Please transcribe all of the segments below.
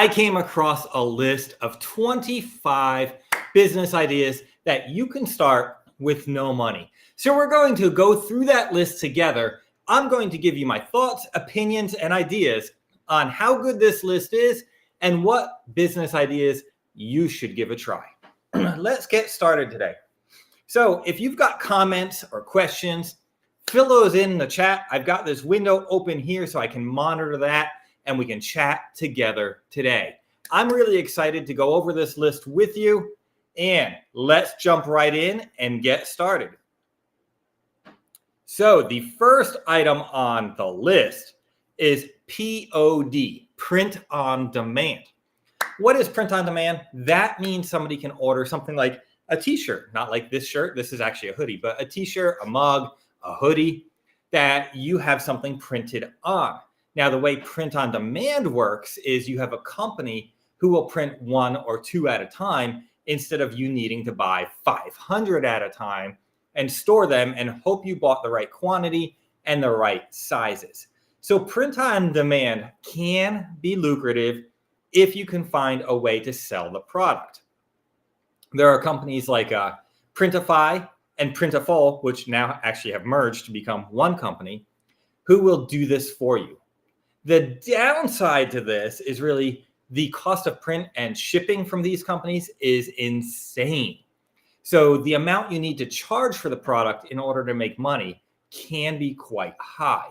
I came across a list of 25 business ideas that you can start with no money. So we're going to go through that list together. I'm going to give you my thoughts, opinions, and ideas on how good this list is and what business ideas you should give a try. Let's get started today. So if you've got comments or questions, fill those in the chat. I've got this window open here so I can monitor that and we can chat together today. I'm really excited to go over this list with you, and let's jump right in and get started. So the first item on the list is POD, print on demand. What is print on demand? That means somebody can order something like a t-shirt, not like this shirt. This is actually a hoodie, but a t-shirt, a mug, a hoodie that you have something printed on. Now, the way print on demand works is you have a company who will print 1 or 2 at a time instead of you needing to buy 500 at a time and store them and hope you bought the right quantity and the right sizes. So print on demand can be lucrative if you can find a way to sell the product. There are companies like Printify and Printful, which now actually have merged to become one company, who will do this for you. The downside to this is really the cost of print and shipping from these companies is insane. So the amount you need to charge for the product in order to make money can be quite high.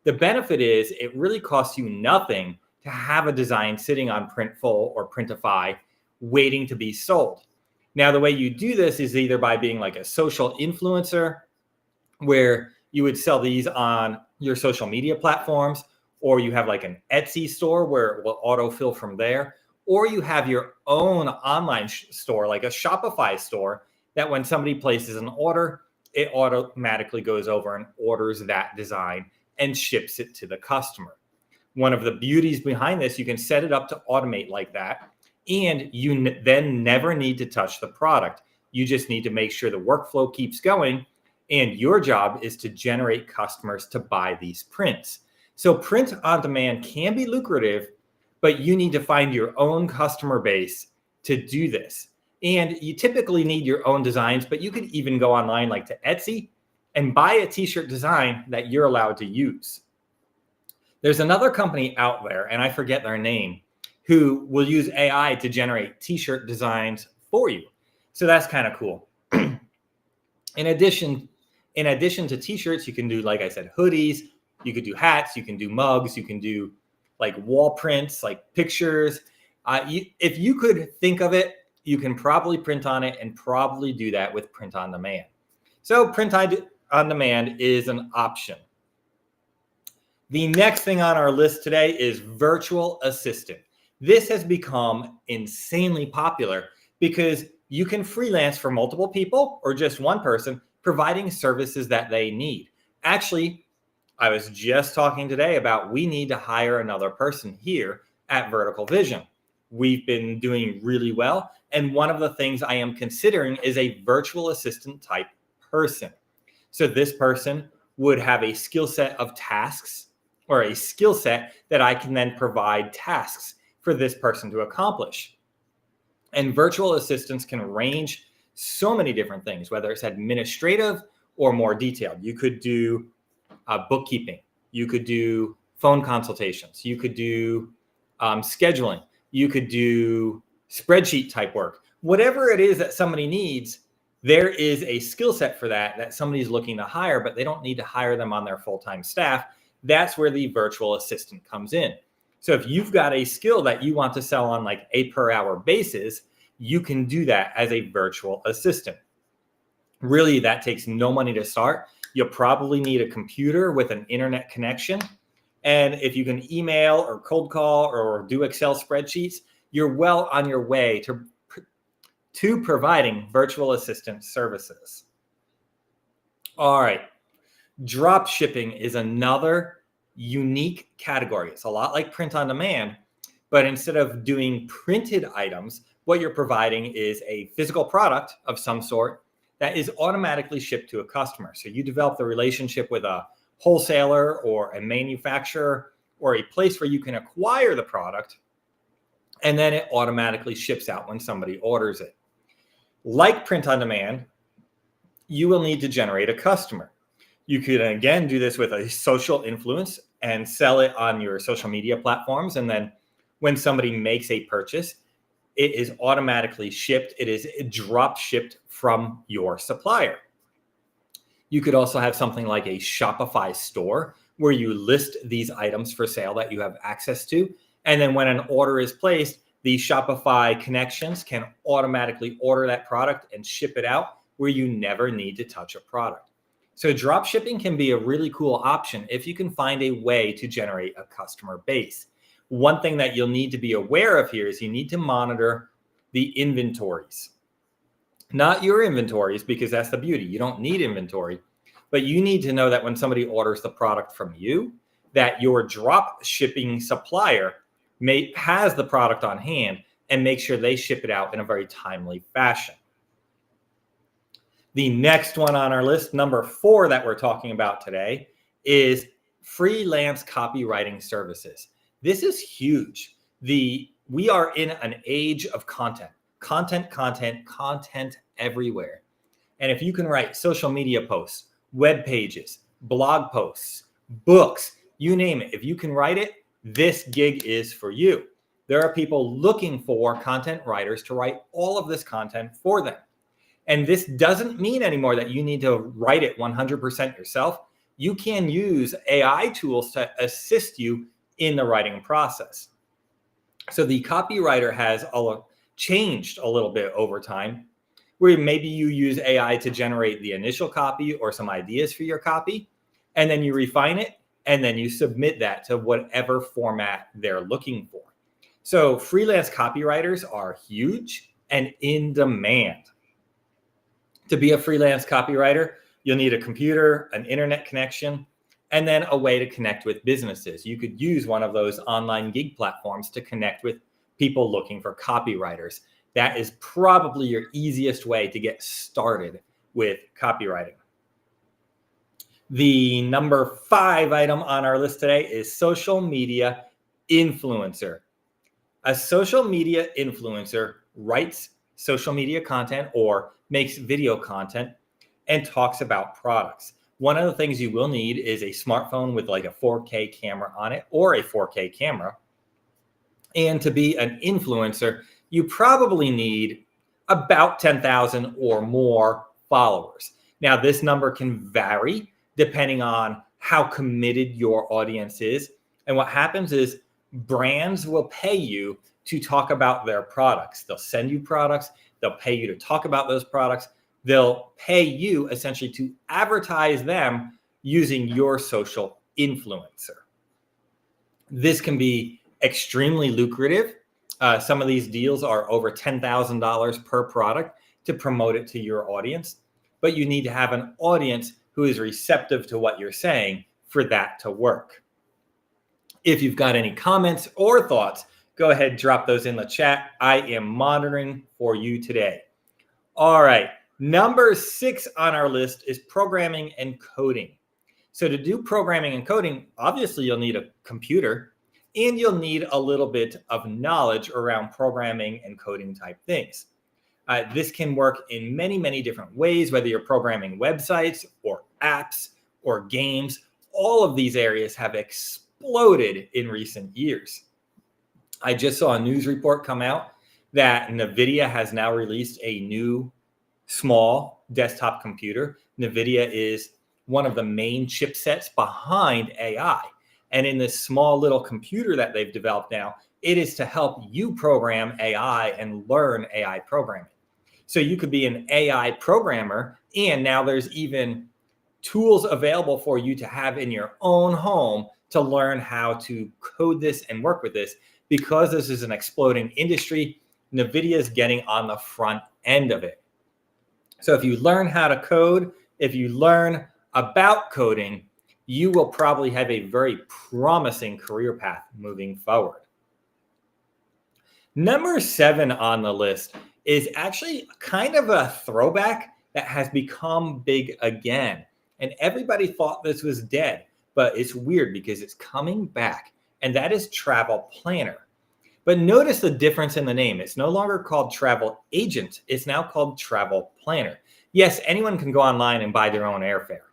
The benefit is it really costs you nothing to have a design sitting on Printful or Printify waiting to be sold. Now, the way you do this is either by being like a social influencer, where you would sell these on your social media platforms, or you have like an Etsy store where it will autofill from there, or you have your own online store, like a Shopify store, that when somebody places an order, it automatically goes over and orders that design and ships it to the customer. One of the beauties behind this, you can set it up to automate like that, and you then never need to touch the product. You just need to make sure the workflow keeps going, and your job is to generate customers to buy these prints. So print on demand can be lucrative, but you need to find your own customer base to do this. And you typically need your own designs, but you could even go online like to Etsy and buy a t-shirt design that you're allowed to use. There's another company out there, and I forget their name, who will use AI to generate t-shirt designs for you. So that's kind of cool. In addition to t-shirts, you can do, like I said, hoodies. You could do hats, you can do mugs, you can do like wall prints, like pictures. If you could think of it, you can probably print on it and probably do that with print on demand. So print on demand is an option. The next thing on our list today is virtual assistant. This has become insanely popular because you can freelance for multiple people or just one person providing services that they need. Actually, I was just talking today about we need to hire another person here at Vertical Vision. We've been doing really well. And one of the things I am considering is a virtual assistant type person. So this person would have a skill set of tasks or a skill set that I can then provide tasks for this person to accomplish. And virtual assistants can range so many different things, whether it's administrative or more detailed. You could do bookkeeping, you could do phone consultations, you could do scheduling, you could do spreadsheet type work. Whatever it is that somebody needs, there is a skill set for that somebody's looking to hire, but they don't need to hire them on their full-time staff. That's where the virtual assistant comes in. So if you've got a skill that you want to sell on like a per hour basis, you can do that as a virtual assistant. Really, that takes no money to start. You'll probably need a computer with an internet connection. And if you can email or cold call or do Excel spreadsheets, you're well on your way to providing virtual assistant services. All right. Drop shipping is another unique category. It's a lot like print on demand, but instead of doing printed items, what you're providing is a physical product of some sort that is automatically shipped to a customer. So you develop the relationship with a wholesaler or a manufacturer or a place where you can acquire the product, and then it automatically ships out when somebody orders it. Like print on demand, you will need to generate a customer. You could, again, do this with a social influence and sell it on your social media platforms. And then when somebody makes a purchase, it is automatically shipped. It is drop shipped from your supplier. You could also have something like a Shopify store where you list these items for sale that you have access to. And then when an order is placed, the Shopify connections can automatically order that product and ship it out where you never need to touch a product. So drop shipping can be a really cool option if you can find a way to generate a customer base. One thing that you'll need to be aware of here is you need to monitor the inventories. Not your inventories, because that's the beauty. You don't need inventory, but you need to know that when somebody orders the product from you, that your drop shipping supplier has the product on hand and make sure they ship it out in a very timely fashion. The next one on our list, number 4 that we're talking about today, is freelance copywriting services. This is huge. We are in an age of content everywhere. And if you can write social media posts, web pages, blog posts, books, you name it, if you can write it, this gig is for you. There are people looking for content writers to write all of this content for them. And this doesn't mean anymore that you need to write it 100% yourself. You can use AI tools to assist you in the writing process. So the copywriter has changed a little bit over time, where maybe you use AI to generate the initial copy or some ideas for your copy, and then you refine it, and then you submit that to whatever format they're looking for. So freelance copywriters are huge and in demand. To be a freelance copywriter, you'll need a computer, an internet connection, and then a way to connect with businesses. You could use one of those online gig platforms to connect with people looking for copywriters. That is probably your easiest way to get started with copywriting. The number 5 item on our list today is social media influencer. A social media influencer writes social media content or makes video content and talks about products. One of the things you will need is a smartphone with like a 4K camera on it or a 4K camera. And to be an influencer, you probably need about 10,000 or more followers. Now, this number can vary depending on how committed your audience is. And what happens is brands will pay you to talk about their products. They'll send you products. They'll pay you to talk about those products. They'll pay you essentially to advertise them using your social influencer. This can be extremely lucrative. Some of these deals are over $10,000 per product to promote it to your audience, but you need to have an audience who is receptive to what you're saying for that to work. If you've got any comments or thoughts, go ahead and drop those in the chat. I am monitoring for you today. All right. Number 6 on our list is programming and coding. So to do programming and coding, obviously you'll need a computer and you'll need a little bit of knowledge around programming and coding type things. This can work in many, many different ways, whether you're programming websites or apps or games. All of these areas have exploded in recent years. I just saw a news report come out that NVIDIA has now released a new small desktop computer. NVIDIA is one of the main chipsets behind AI. And in this small little computer that they've developed now, it is to help you program AI and learn AI programming. So you could be an AI programmer, and now there's even tools available for you to have in your own home to learn how to code this and work with this. Because this is an exploding industry, NVIDIA is getting on the front end of it. So if you learn how to code, if you learn about coding, you will probably have a very promising career path moving forward. Number 7 on the list is actually kind of a throwback that has become big again. And everybody thought this was dead, but it's weird because it's coming back. And that is travel planner. But notice the difference in the name. It's no longer called travel agent. It's now called travel planner. Yes, anyone can go online and buy their own airfare.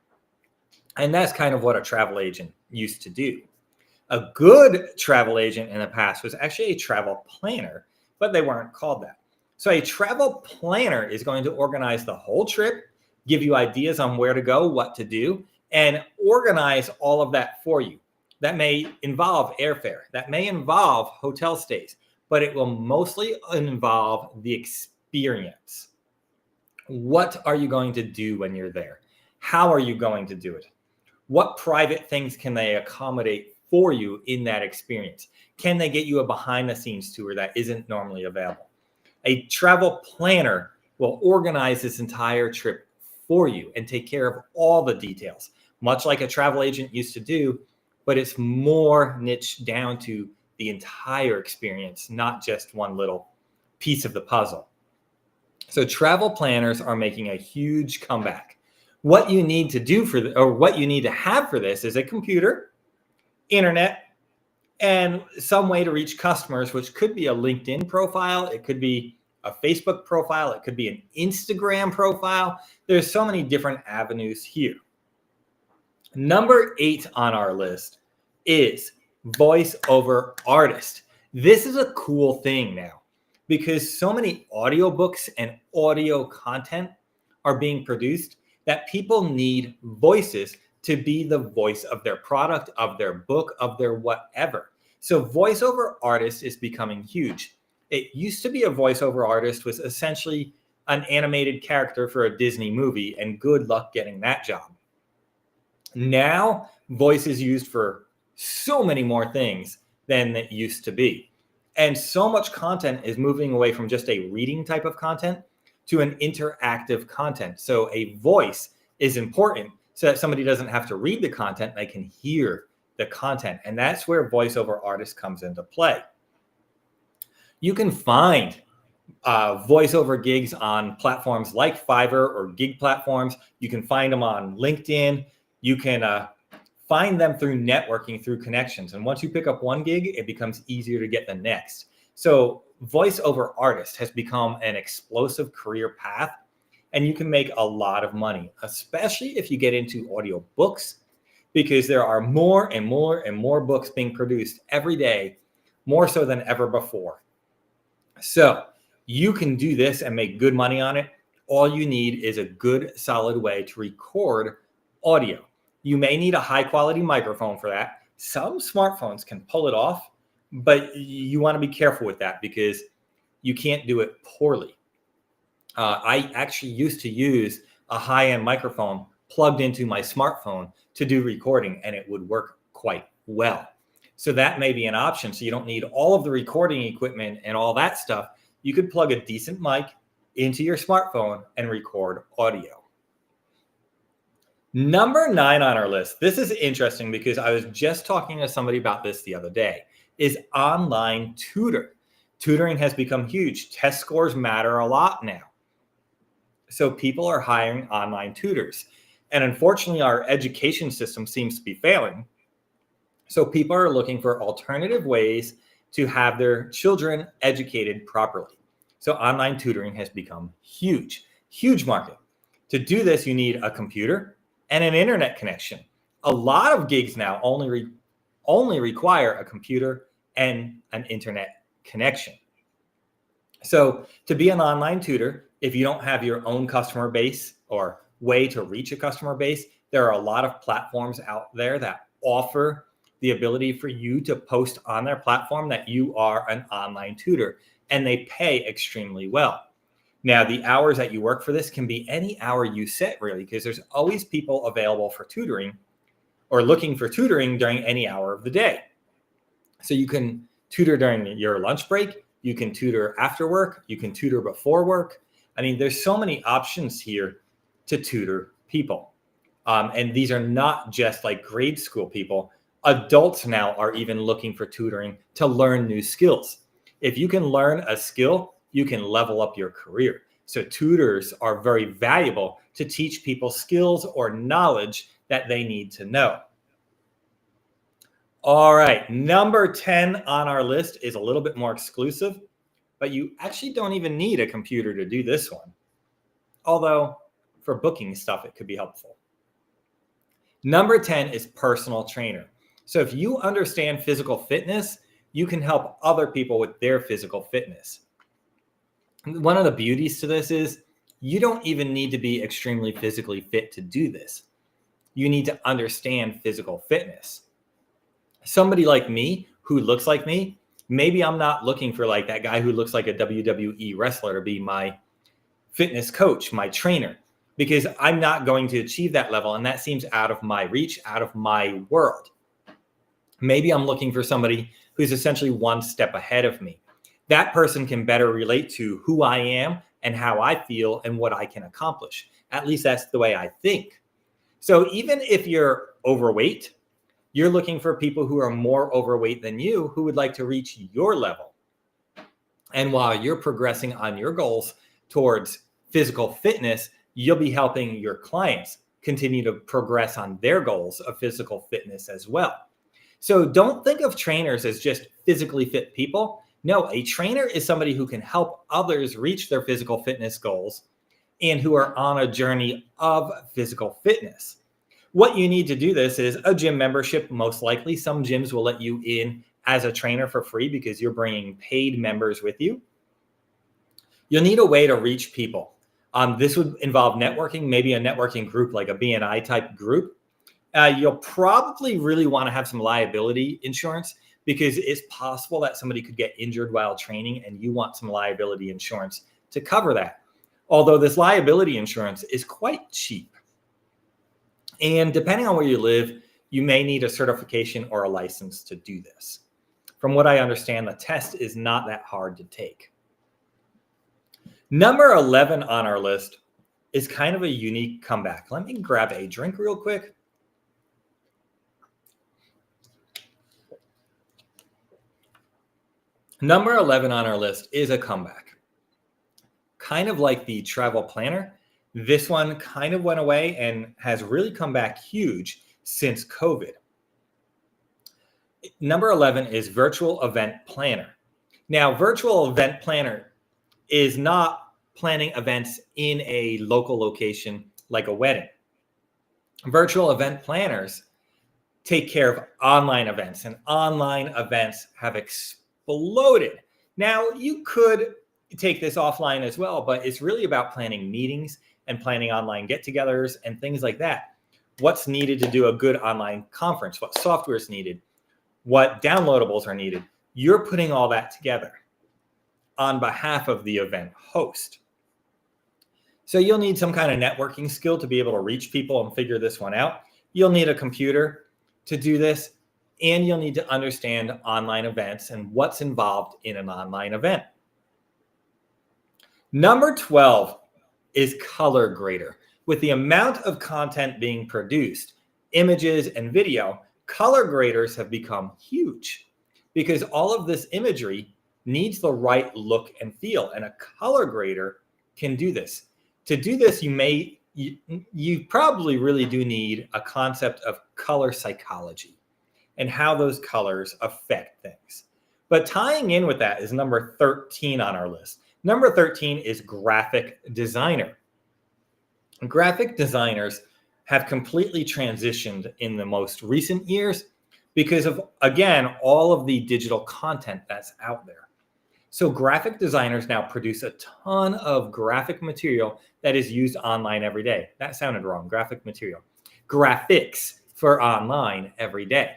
And that's kind of what a travel agent used to do. A good travel agent in the past was actually a travel planner, but they weren't called that. So a travel planner is going to organize the whole trip, give you ideas on where to go, what to do, and organize all of that for you. That may involve airfare, that may involve hotel stays, but it will mostly involve the experience. What are you going to do when you're there? How are you going to do it? What private things can they accommodate for you in that experience? Can they get you a behind the scenes tour that isn't normally available? A travel planner will organize this entire trip for you and take care of all the details, much like a travel agent used to do, but it's more niche down to the entire experience, not just one little piece of the puzzle. So travel planners are making a huge comeback. What you need to do what you need to have for this is a computer, internet, and some way to reach customers, which could be a LinkedIn profile. It could be a Facebook profile. It could be an Instagram profile. There's so many different avenues here. Number 8 on our list is voice over artist. This is a cool thing now because so many audiobooks and audio content are being produced that people need voices to be the voice of their product, of their book, of their whatever. So voiceover artist is becoming huge. It used to be a voiceover artist was essentially an animated character for a Disney movie, and good luck getting that job. Now, voice is used for so many more things than it used to be. And so much content is moving away from just a reading type of content to an interactive content. So a voice is important so that somebody doesn't have to read the content, they can hear the content. And that's where voiceover artist comes into play. You can find voiceover gigs on platforms like Fiverr or gig platforms. You can find them on LinkedIn. You can find them through networking, through connections. And once you pick up one gig, it becomes easier to get the next. So voiceover artist has become an explosive career path, and you can make a lot of money, especially if you get into audio books, because there are more and more and more books being produced every day, more so than ever before. So you can do this and make good money on it. All you need is a good, solid way to record audio. You may need a high quality microphone for that. Some smartphones can pull it off, but you want to be careful with that because you can't do it poorly. I actually used to use a high-end microphone plugged into my smartphone to do recording, and it would work quite well. So that may be an option. So you don't need all of the recording equipment and all that stuff. You could plug a decent mic into your smartphone and record audio. Number 9 on our list. This is interesting because I was just talking to somebody about this the other day, is online tutor. Tutoring has become huge. Test scores matter a lot now. So people are hiring online tutors. And unfortunately, our education system seems to be failing. So people are looking for alternative ways to have their children educated properly. So online tutoring has become huge, huge market. To do this, you need a computer and an internet connection. A lot of gigs now only require a computer and an internet connection. So to be an online tutor, if you don't have your own customer base or way to reach a customer base, there are a lot of platforms out there that offer the ability for you to post on their platform that you are an online tutor, and they pay extremely well. Now, the hours that you work for this can be any hour you set, really, because there's always people available for tutoring or looking for tutoring during any hour of the day. So you can tutor during your lunch break, you can tutor after work, you can tutor before work. I mean, there's so many options here to tutor people. And these are not just like grade school people. Adults now are even looking for tutoring to learn new skills. If you can learn a skill, you can level up your career. So tutors are very valuable to teach people skills or knowledge that they need to know. All right, number 10 on our list is a little bit more exclusive, but you actually don't even need a computer to do this one. Although for booking stuff, it could be helpful. Number 10 is personal trainer. So if you understand physical fitness, you can help other people with their physical fitness. One of the beauties to this is you don't even need to be extremely physically fit to do this. You need to understand physical fitness. Somebody like me who looks like me, maybe I'm not looking for like that guy who looks like a WWE wrestler to be my fitness coach, my trainer, because I'm not going to achieve that level. And that seems out of my reach, out of my world. Maybe I'm looking for somebody who's essentially one step ahead of me. That person can better relate to who I am and how I feel and what I can accomplish. At least that's the way I think. So even if you're overweight, you're looking for people who are more overweight than you who would like to reach your level. And while you're progressing on your goals towards physical fitness, you'll be helping your clients continue to progress on their goals of physical fitness as well. So don't think of trainers as just physically fit people. No, a trainer is somebody who can help others reach their physical fitness goals and who are on a journey of physical fitness. What you need to do this is a gym membership, most likely. Some gyms will let you in as a trainer for free because you're bringing paid members with you. You'll need a way to reach people. This would involve networking, maybe a networking group like a BNI type group. You'll probably really want to have some liability insurance because it's possible that somebody could get injured while training and you want some liability insurance to cover that. Although this liability insurance is quite cheap. And depending on where you live, you may need a certification or a license to do this. From what I understand, the test is not that hard to take. Number 11 on our list is kind of a unique comeback. Let me grab a drink real quick. Number 11 on our list is a comeback. Kind of like the travel planner, this one kind of went away and has really come back huge since COVID. Number 11 is virtual event planner. Now, virtual event planner is not planning events in a local location like a wedding. Virtual event planners take care of online events, and online events have exploded. Now, you could take this offline as well, but it's really about planning meetings and planning online get-togethers and things like that. What's needed to do a good online conference? What software is needed? What downloadables are needed? You're putting all that together on behalf of the event host. So you'll need some kind of networking skill to be able to reach people and figure this one out. You'll need a computer to do this, and you'll need to understand online events and what's involved in an online event. Number 12 is color grader. With the amount of content being produced, images and video, color graders have become huge because all of this imagery needs the right look and feel, and a color grader can do this. To do this, you probably really do need a concept of color psychology and how those colors affect things. But tying in with that is number 13 on our list. Number 13 is graphic designer. Graphic designers have completely transitioned in the most recent years because of, again, all of the digital content that's out there. So graphic designers now produce a ton of graphic material that is used online every day. That sounded wrong. Graphic material. Graphics for online every day.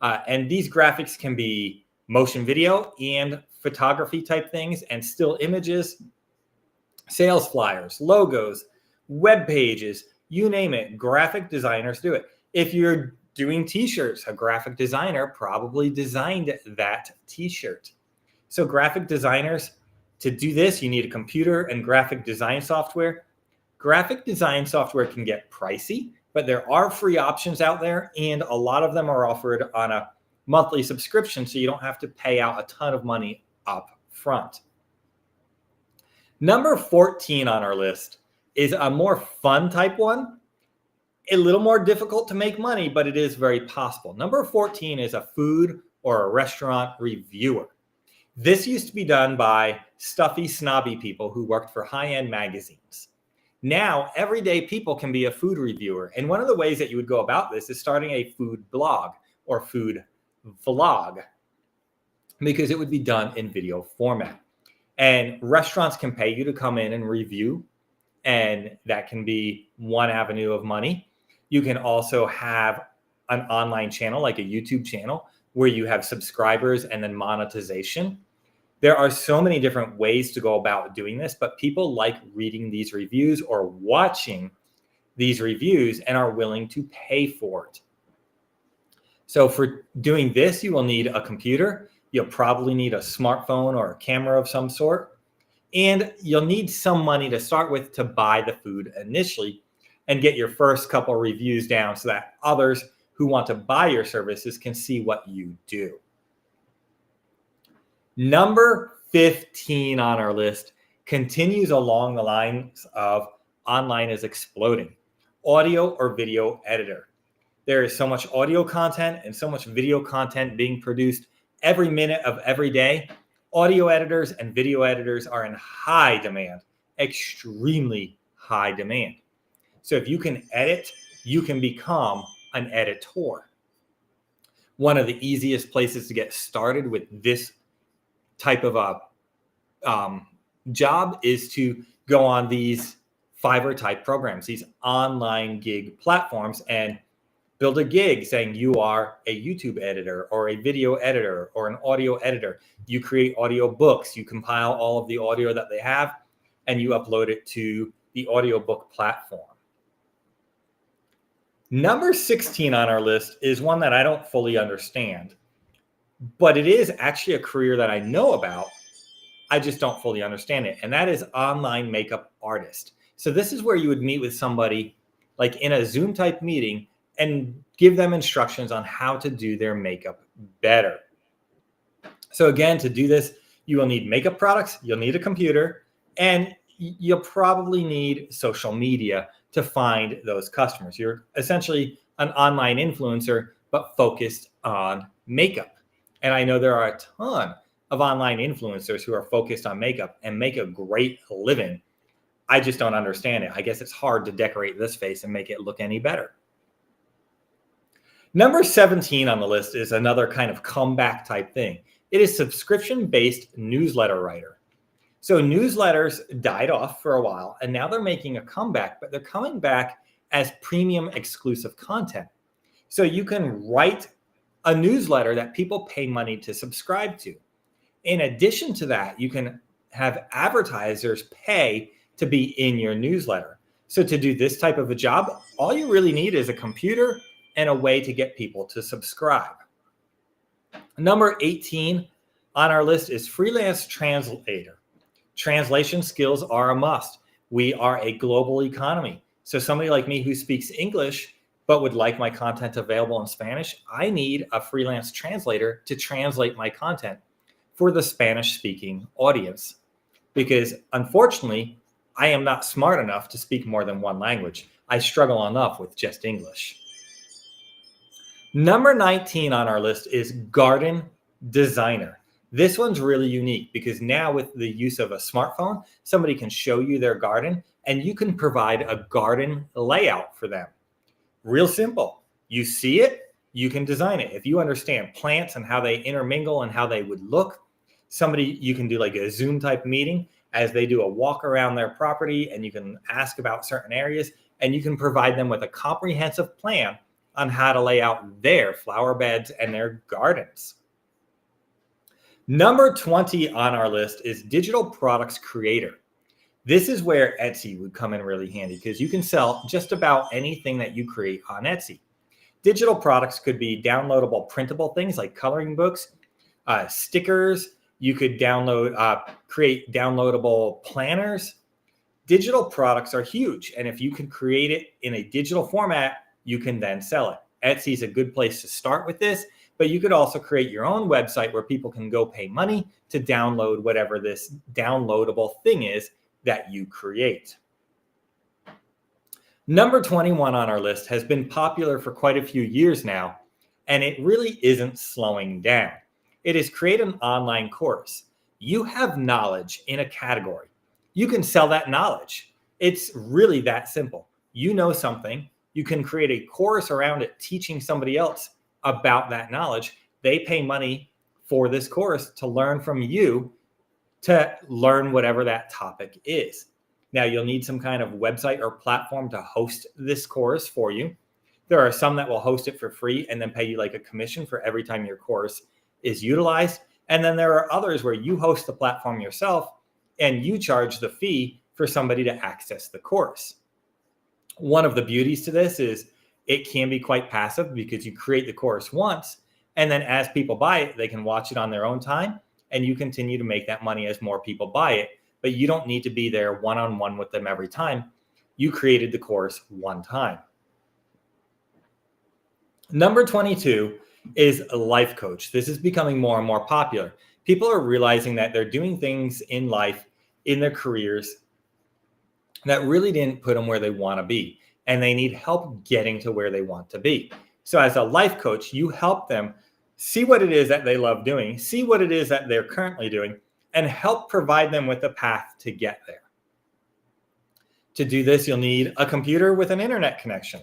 And these graphics can be motion video and photography type things and still images, sales flyers, logos, web pages, you name it. Graphic designers do it. If you're doing t-shirts, a graphic designer probably designed that t-shirt. So graphic designers, to do this, you need a computer and graphic design software. Graphic design software can get pricey, but there are free options out there, and a lot of them are offered on a monthly subscription, so you don't have to pay out a ton of money up front. Number 14 on our list is a more fun type one, A little more difficult to make money, but it is very possible. Number 14 is a food or a restaurant reviewer. This used to be done by stuffy, snobby people who worked for high-end magazines. Now, everyday people can be a food reviewer. And one of the ways that you would go about this is starting a food blog or food vlog, because it would be done in video format. And restaurants can pay you to come in and review, and that can be one avenue of money. You can also have an online channel, like a YouTube channel, where you have subscribers and then monetization. There are so many different ways to go about doing this, but people like reading these reviews or watching these reviews and are willing to pay for it. So for doing this, you will need a computer. You'll probably need a smartphone or a camera of some sort. And you'll need some money to start with to buy the food initially and get your first couple reviews down so that others who want to buy your services can see what you do. Number 15 on our list continues along the lines of online is exploding. Audio or video editor. There is so much audio content and so much video content being produced every minute of every day. Audio editors and video editors are in high demand, extremely high demand. So if you can edit, you can become an editor. One of the easiest places to get started with this type of a job is to go on these Fiverr type programs, these online gig platforms, and build a gig saying you are a YouTube editor or a video editor or an audio editor. You create audio books, you compile all of the audio that they have, and you upload it to the audiobook platform. Number 16 on our list is one that I don't fully understand, but it is actually a career that I know about. I just don't fully understand it. And that is online makeup artist. So this is where you would meet with somebody like in a Zoom type meeting and give them instructions on how to do their makeup better. So again, to do this, you will need makeup products, you'll need a computer, and you'll probably need social media to find those customers. You're essentially an online influencer, but focused on makeup. And I know there are a ton of online influencers who are focused on makeup and make a great living. I just don't understand it. I guess it's hard to decorate this face and make it look any better. Number 17 on the list is another kind of comeback type thing. It is subscription-based newsletter writer. So newsletters died off for a while, and now they're making a comeback, but they're coming back as premium exclusive content. So you can write a newsletter that people pay money to subscribe to. In addition to that, you can have advertisers pay to be in your newsletter. So to do this type of a job, all you really need is a computer and a way to get people to subscribe. Number 18 on our list is freelance translator. Translation skills are a must. We are a global economy. So somebody like me who speaks English but would like my content available in Spanish, I need a freelance translator to translate my content for the Spanish-speaking audience. Because unfortunately, I am not smart enough to speak more than one language. I struggle enough with just English. Number 19 on our list is garden designer. This one's really unique because now with the use of a smartphone, somebody can show you their garden and you can provide a garden layout for them. Real simple. You see it, you can design it. If you understand plants and how they intermingle and how they would look, you can do like a Zoom type meeting as they do a walk around their property, and you can ask about certain areas and you can provide them with a comprehensive plan on how to lay out their flower beds and their gardens. Number 20 on our list is digital products creator. This is where Etsy would come in really handy because you can sell just about anything that you create on Etsy. Digital products could be downloadable printable things like coloring books, stickers. You could create downloadable planners. Digital products are huge. And if you can create it in a digital format, you can then sell it. Etsy is a good place to start with this, but you could also create your own website where people can go pay money to download whatever this downloadable thing is that you create. Number 21 on our list has been popular for quite a few years now, and it really isn't slowing down. It is create an online course. You have knowledge in a category. You can sell that knowledge. It's really that simple. You know something, you can create a course around it teaching somebody else about that knowledge. They pay money for this course to learn from you to learn whatever that topic is. Now, you'll need some kind of website or platform to host this course for you. There are some that will host it for free and then pay you like a commission for every time your course is utilized. And then there are others where you host the platform yourself and you charge the fee for somebody to access the course. One of the beauties to this is it can be quite passive because you create the course once, and then as people buy it, they can watch it on their own time, and you continue to make that money as more people buy it. But you don't need to be there one-on-one with them every time. You created the course one time. Number 22 is a life coach. This is becoming more and more popular. People are realizing that they're doing things in life, in their careers, that really didn't put them where they want to be, and they need help getting to where they want to be. So as a life coach, you help them see what it is that they love doing, see what it is that they're currently doing, and help provide them with a path to get there. To do this, you'll need a computer with an internet connection.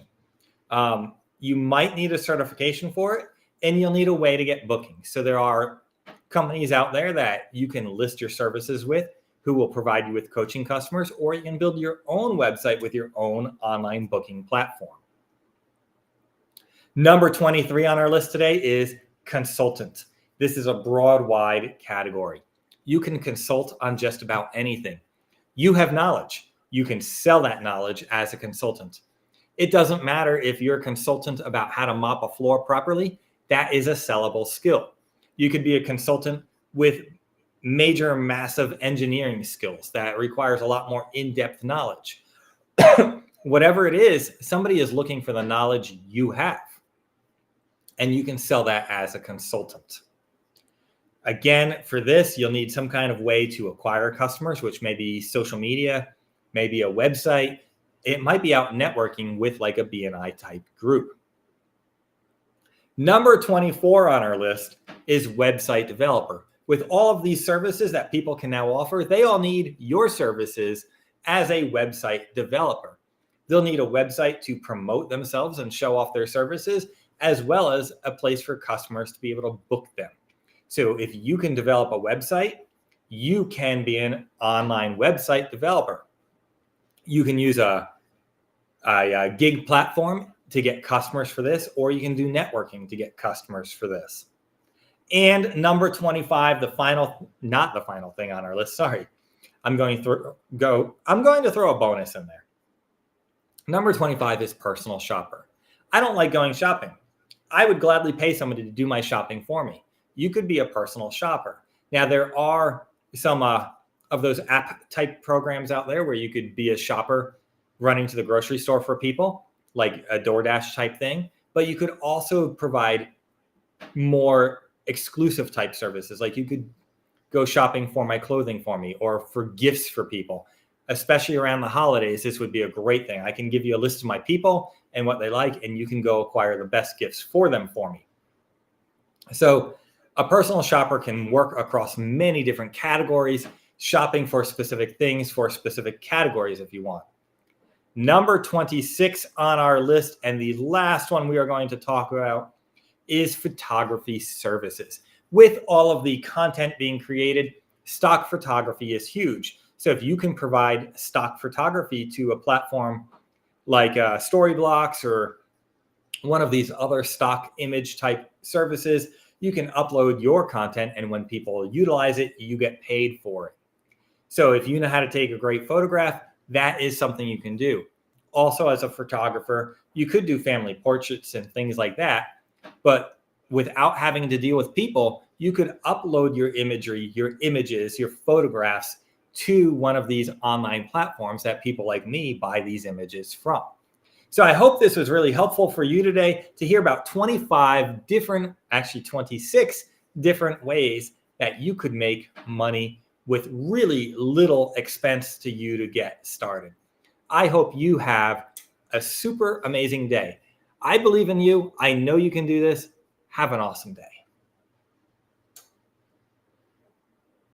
You might need a certification for it, and you'll need a way to get bookings. So there are companies out there that you can list your services with who will provide you with coaching customers, or you can build your own website with your own online booking platform. Number 23 on our list today is consultant. This is a broad, wide category. You can consult on just about anything. You have knowledge. You can sell that knowledge as a consultant. It doesn't matter if you're a consultant about how to mop a floor properly. That is a sellable skill. You could be a consultant with major, massive engineering skills that requires a lot more in-depth knowledge. Whatever it is, somebody is looking for the knowledge you have, and you can sell that as a consultant. Again, for this, you'll need some kind of way to acquire customers, which may be social media, maybe a website. It might be out networking with like a BNI type group. Number 24 on our list is website developer. With all of these services that people can now offer, they all need your services as a website developer. They'll need a website to promote themselves and show off their services, as well as a place for customers to be able to book them. So if you can develop a website, you can be an online website developer. You can use a gig platform to get customers for this, or you can do networking to get customers for this. And number 25, not the final thing on our list. Sorry, I'm going to throw a bonus in there. Number 25 is personal shopper. I don't like going shopping. I would gladly pay somebody to do my shopping for me. You could be a personal shopper. Now, there are some of those app type programs out there where you could be a shopper running to the grocery store for people, like a DoorDash type thing. But you could also provide more exclusive type services. Like you could go shopping for my clothing for me, or for gifts for people, especially around the holidays. This would be a great thing. I can give you a list of my people and what they like, and you can go acquire the best gifts for them for me. So a personal shopper can work across many different categories, shopping for specific things for specific categories if you want. Number 26 on our list, and the last one we are going to talk about, is photography services. With all of the content being created, stock photography is huge. So if you can provide stock photography to a platform like Storyblocks or one of these other stock image type services, you can upload your content, and when people utilize it, you get paid for it. So if you know how to take a great photograph, that is something you can do. Also, as a photographer, you could do family portraits and things like that, but without having to deal with people, you could upload your imagery, your images, your photographs to one of these online platforms that people like me buy these images from. So I hope this was really helpful for you today to hear about 26 different ways that you could make money with really little expense to you to get started. I hope you have a super amazing day. I believe in you. I know you can do this. Have an awesome day.